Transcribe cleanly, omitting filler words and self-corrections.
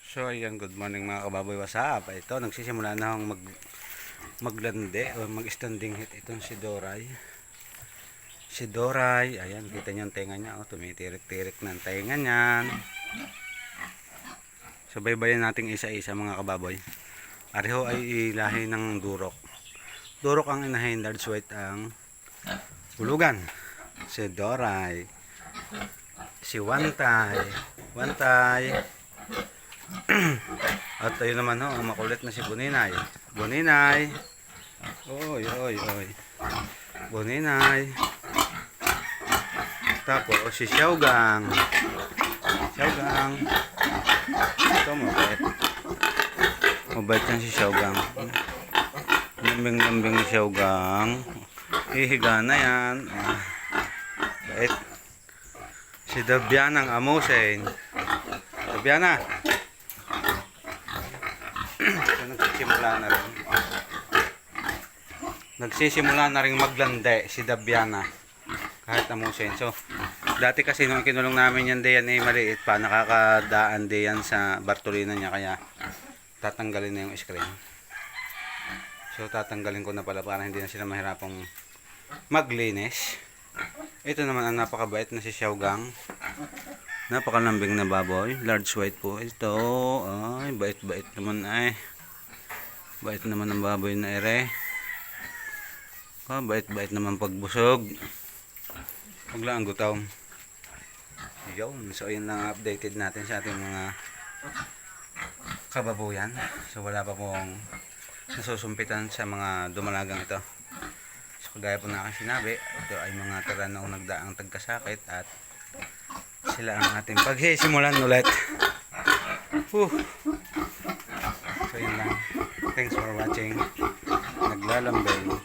So ayan, good morning mga kababoy, what's up? Ito, nagsisimula na akong maglande o mag-standing hit itong si Doray. Si Doray, ayan, kita niyo ang tenga niya, oh, tumitirik-tirik na ang tenga niyan. So baybayin natin isa-isa mga kababoy. Pareho ay ilahi ng durok. Durok ang inahin, large white ang hulugan. Si Doray. Si Wantay. Wantay. At ayun naman ho, makulit na si Buninay. Buninay. Oy, oy, oy. Buninay. Tapos si Xiaogang. Xiaogang. Ito mabait. Mabait yan si Xiaogang. Lambing-lambing ni Xiaogang. Ihiga na yan. Bait. Si Dabianang Amusin. Dabiana. So, nagsisimula na rin maglande si Dabiana kahit amusin. So dati kasi nung kinulong namin yan diyan ay maliit pa, nakakadaan diyan sa Bartolina niya, kaya tatanggalin na yung screen. So tatanggalin ko na pala para hindi na sila mahirapang maglinis. Ito naman ang napakabait na si Xiaogang. Napakalambing na baboy, large white po ito. Ay, bait-bait naman ay. Bait naman ang baboy na ere. Bait-bait naman pagbusog. Huwag lang ang gutom. Yun, so yun lang updated natin sa ating mga kababuyan. So wala pa pong nasusumpitan sa mga dumalagang ito. So kagaya po na aking sinabi, ito ay mga taranong nagdaang tagkasakit at sila ang ating pagsisimulan ulit. So yun lang. Thanks for watching. Naglalambing.